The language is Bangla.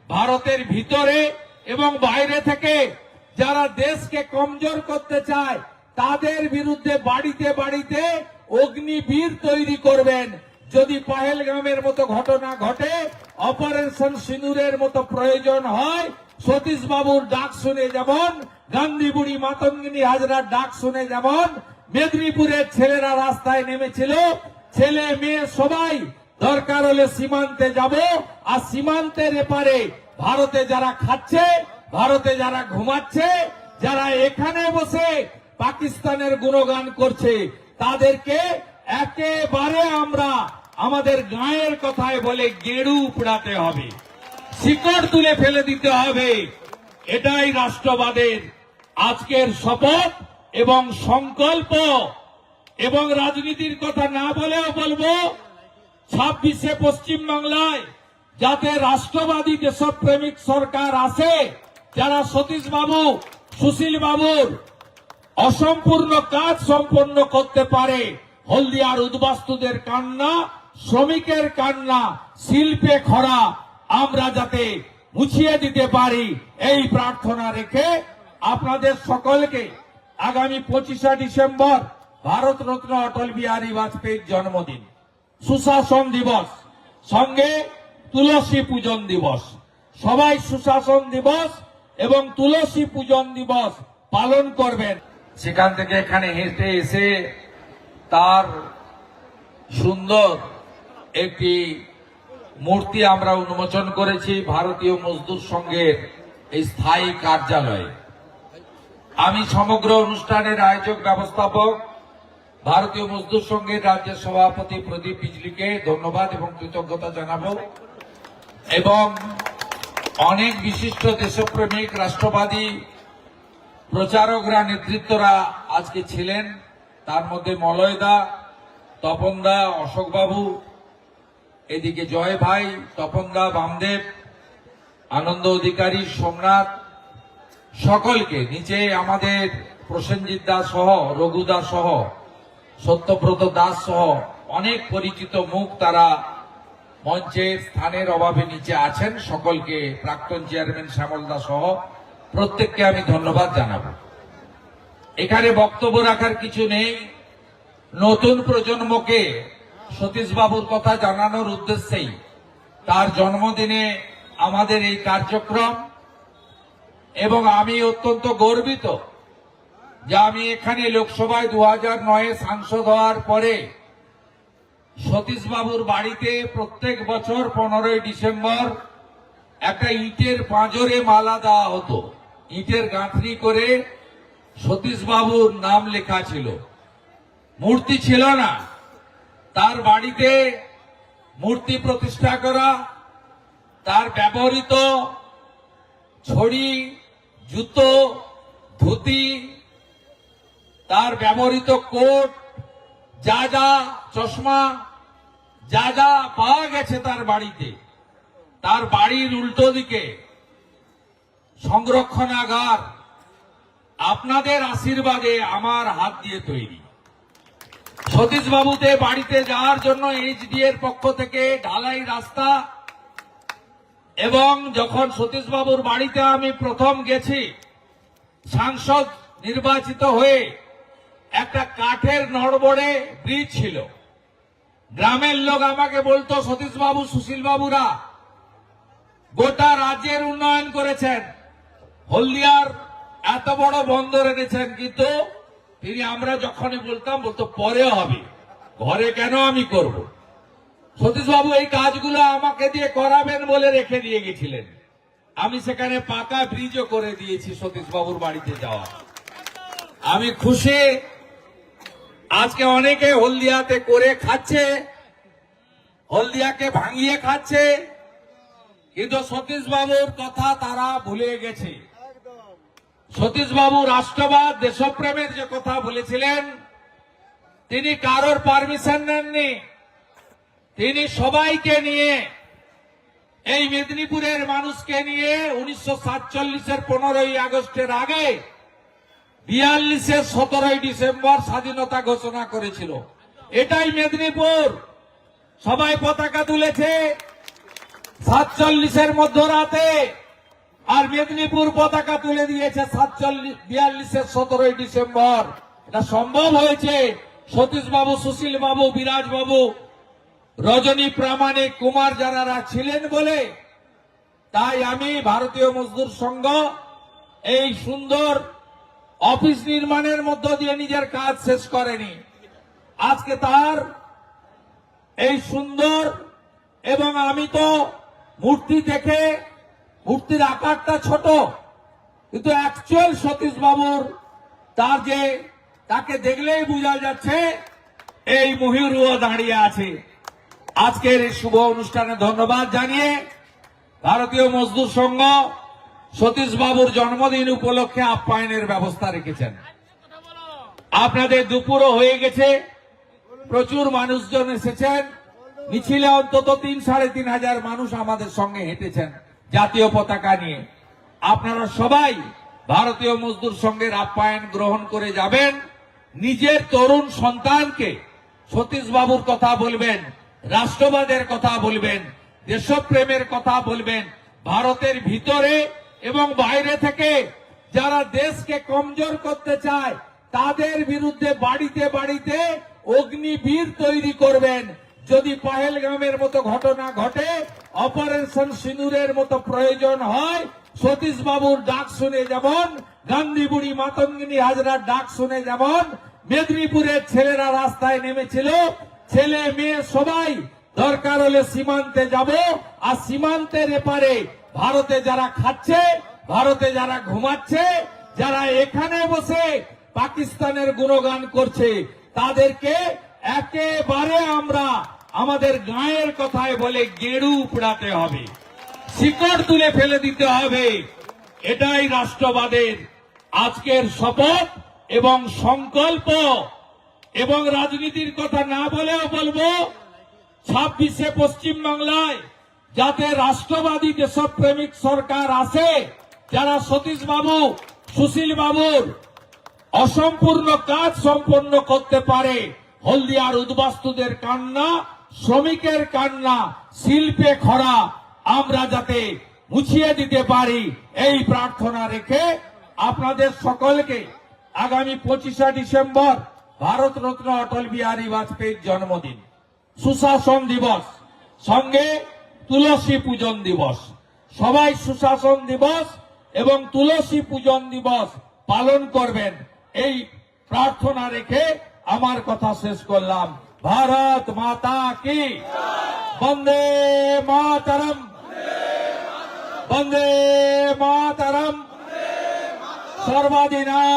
ভারতের ভিতরে এবং বাইরে থেকে যারা দেশকে কমজোর করতে চায় তাদের বিরুদ্ধে বাড়িতে বাড়িতে অগ্নিবীর তৈরি করবেন। যদি পহেলগামের মতো ঘটনা ঘটে, অপারেশন সিঁদুরের মতো প্রয়োজন হয়, সতীশ বাবুর ডাক শুনে যেমন, গান্ধী বুড়ি মাতঙ্গিনী হাজরার ডাক শুনে যেমন মেদিনীপুরের ছেলেরা রাস্তায় নেমেছিল, ছেলে মেয়ে সবাই দরকার হলে সীমান্তে যাব, আর সীমান্তের এপারে ভারতে যারা খাচ্ছে, ভারতে যারা ঘুমাচ্ছে, যারা এখানে বসে পাকিস্তানের গুণগান করছে, তাদেরকে একেবারে আমরা আমাদের গায়ের কথায় বলে গেড়ু উপড়াতে হবে, শিকড় তুলে ফেলে দিতে হবে। এটাই রাষ্ট্রবাদের আজকের শপথ এবং সংকল্প। এবং রাজনীতির কথা না বলেও বলবো, 26শে পশ্চিমবাংলায় যাতে রাষ্ট্রবাদী দেশপ্রেমিক সরকার আসে, যারা সতীশ বাবু, সুশীল বাবুর অসম্পূর্ণ কাজ সম্পন্ন করতে পারে। হলদিয়ার উদ্বাস্তুদের কান্না, শ্রমিকের কান্না, শিল্পে খরা আমরা যাতে মুছিয়ে দিতে পারি, এই প্রার্থনা রেখে আপনাদের সকলকে আগামী 25শে ডিসেম্বর ভারতরত্ন অটল বিহারী বাজপেয়ীর জন্মদিন, সুশাসন দিবস, সঙ্গে তুলসী পূজন দিবস। সবাই সুশাসন দিবস এবং তুলসী পূজন দিবস পালন করবেন। সেখান থেকে এখানে হেঁটে এসে তার সুন্দর একটি মূর্তি আমরা উন্মোচন করেছি ভারতীয় মজদুর সংঘের এই স্থায়ী কার্যালয়ে। আমি সমগ্র অনুষ্ঠানের আয়োজক ব্যবস্থাপক ভারতীয় মজদুর সংঘের রাজ্যের সভাপতি প্রদীপ বিজলিকে ধন্যবাদ এবং কৃতজ্ঞতা জানাবো, এবং অনেক বিশিষ্ট দেশপ্রেমিক রাষ্ট্রবাদী প্রচারকরা, নেতৃত্বরা আজকে ছিলেন। তার মধ্যে মলয়দা, তপনদা, অশোকবাবু, এদিকে জয় ভাই, তপনদা, বামদেব, আনন্দ অধিকারী, সোমনাথ, সকলকে, নিচে আমাদের প্রসেনজিৎ দাস সহ, রঘু দাস সহ, সত্যব্রত দাস সহ অনেক পরিচিত মুখ তারা মঞ্চের স্থানের অভাবে নিচে আছেন। সকলকে, প্রাক্তন চেয়ারম্যান শ্যামল দাস সহ প্রত্যেককে আমি ধন্যবাদ জানাবো। এখানে বক্তব্য রাখার কিছু নেই। নতুন প্রজন্মকে সতীশ বাবুর কথা জানানোর উদ্দেশ্যেই তার জন্মদিনে আমাদের এই কার্যক্রম, এবং আমি অত্যন্ত গর্বিত যে আমি এখানে লোকসভায় 2009-এ সাংসদ হওয়ার পরে সতীশ বাবুর বাড়িতে প্রত্যেক বছর 15ই ডিসেম্বর একটা ইটের পাঁজরে মালা দেওয়া হতো। ইটের গাঁথনি করে সতীশ বাবুর নাম লেখা ছিল, মূর্তি ছিল না। তার বাড়িতে মূর্তি প্রতিষ্ঠা করা, তার ব্যবহৃত ছড়ি, জুতো, ধুতি, তার ব্যবহৃত কোট, যা যা চশমা, যা যা পাওয়া গেছে তার বাড়িতে, তার বাড়ির উল্টো দিকে সংরক্ষণাগার আপনাদের আশীর্বাদে আমার হাত দিয়ে তৈরি। সতীশ বাবুতে বাড়িতে যাওয়ার জন্য এইচডি এর পক্ষ থেকে ঢালাই রাস্তা, এবং যখন সতীশ বাবুর বাড়িতে আমি প্রথম গেছি সাংসদ নির্বাচিত হয়ে, একটা কাঠের নড়বড়ে ব্রিজ ছিল। গ্রামের লোক আমাকে বলতো, সতীশ বাবু, সুশীল বাবুরা গোটা রাজ্যের উন্নয়ন করেছেন, হলদিয়ার এত বড় বন্দর এনেছেন, কিন্তু তিনি, আমরা যখনই বলতাম, বলতো পরে হবে, ঘরে কেন আমি করব। সতীশ বাবু এই কাজগুলো আমাকে দিয়ে করাবেন বলে রেখে দিয়ে গেছিলেন। আমি সেখানে পাকা ব্রিজও করে দিয়েছি সতীশ বাবুর বাড়িতে যাওয়া। আমি খুশি। আজকে অনেকে হলদিয়াতে করে খাচ্ছে, হলদিয়াকে ভাঙিয়ে খাচ্ছে, কিন্তু সতীশ বাবুর কথা তারা ভুলে গেছে। সতীশ বাবু রাষ্ট্রবাদ, দেশপ্রেমের যে কথা বলেছিলেন, তিনি কারোর পারমিশন নেননি। তিনি সবাইকে নিয়ে, এই মেদিনীপুরের মানুষকে নিয়ে 1947-এর 15ই আগস্টের আগে 42-এর 17ই ডিসেম্বর স্বাধীনতা ঘোষণা করেছিল। এটাই মেদিনীপুর। সবাই পতাকা তুলেছে, 47-এর মধ্যরাতে, আর মেদিনীপুর পতাকা তুলে দিয়েছে 42-এর 17ই ডিসেম্বর। এটা সম্ভব হয়েছে সতীশ বাবু, সুশীল বাবু, বিরাজ বাবু, রজনী প্রামাণিক, কুমার যারা ছিলেন বলে। তাই আমি ভারতীয় মজদুর সংঘ এই সুন্দর অফিস নির্মাণের মধ্য দিয়ে নিজের কাজ শেষ করেনি। আজকে তার এই সুন্দর, এবং আমি তো মূর্তি দেখে, মূর্তির আকারটা ছোট, কিন্তু অ্যাকচুয়াল সতীশ বাবুর তার যে, তাকে দেখলেই বোঝা যাচ্ছে এই ময়ূরও দাঁড়িয়ে আছে। আজকের এই শুভ অনুষ্ঠানে ধন্যবাদ জানিয়ে ভারতীয় মজদুর সংঘ সতীশ বাবুর জন্মদিন উপলক্ষে আপ্যায়নের ব্যবস্থা রেখেছেন। আপনাদের দুপুরও হয়ে গেছে, প্রচুর মানুষজন এসেছেন। মিছিলে অন্তত 3-3.5 মানুষ আমাদের সঙ্গে হেঁটেছেন জাতীয় পতাকা নিয়ে। আপনারা সবাই ভারতীয় মজদুর সংঘের আপ্যায়ন গ্রহণ করে যাবেন। নিজের তরুণ সন্তানকে সতীশ বাবুর কথা বলবেন, রাষ্ট্রবাদের কথা বলবেন, দেশপ্রেমের কথা বলবেন। ভারতের ভিতরে এবং বাইরে থেকে যারা দেশকে কমজোর করতে চায় তাদের বিরুদ্ধে বাড়িতে বাড়িতে অগ্নিবীর তৈরি করবেন। যদি পহেলগামের মতো ঘটনা ঘটে, অপারেশন সিঁদুরের মতো প্রয়োজন হয়, সতীশ বাবুর ডাক শুনে যেমন, গান্ধী বুড়ি মাতঙ্গিনী হাজরার ডাক শুনে যেমন মেদিনীপুরের ছেলেরা রাস্তায় নেমেছিল, ছেলে মেয়ে সবাই দরকার হলে সীমান্তে যাব, আর সীমান্তের এপারে ভারতে যারা খাচ্ছে, ভারতে যারা ঘুমাচ্ছে, যারা এখানে বসে পাকিস্তানের গুণগান করছে, তাদেরকে একেবারে আমরা আমাদের গায়ের কথায় বলে গেড়ু উপড়াতে হবে, শিকড় তুলে ফেলে দিতে হবে। এটাই রাষ্ট্রবাদের আজকের শপথ এবং সংকল্প। এবং রাজনীতির কথা না বলেও বলবো, 26শে পশ্চিমবাংলায় যাতে রাষ্ট্রবাদী দেশপ্রেমিক সরকার আসে, যারা সতীশ বাবু, সুশীল বাবুর অসম্পূর্ণ কাজ সম্পন্ন করতে পারে। হলদিয়ার উদ্বাস্তুদের কান্না, শ্রমিকের কান্না, শিল্পে খরা আমরা যাতে মুছিয়ে দিতে পারি, এই প্রার্থনা রেখে আপনাদের সকলকে আগামী 25শে ডিসেম্বর ভারতরত্ন অটল বিহারী বাজপেয়ীর জন্মদিন, সুশাসন দিবস, সঙ্গে তুলসী পূজন দিবস। সবাই সুশাসন দিবস এবং তুলসী পূজন দিবস পালন করবেন, এই প্রার্থনা রেখে আমার কথা শেষ করলাম। ভারত মাতা কি, বন্দে মাতরম, বন্দে মাতরম, সর্বাধিনায়ক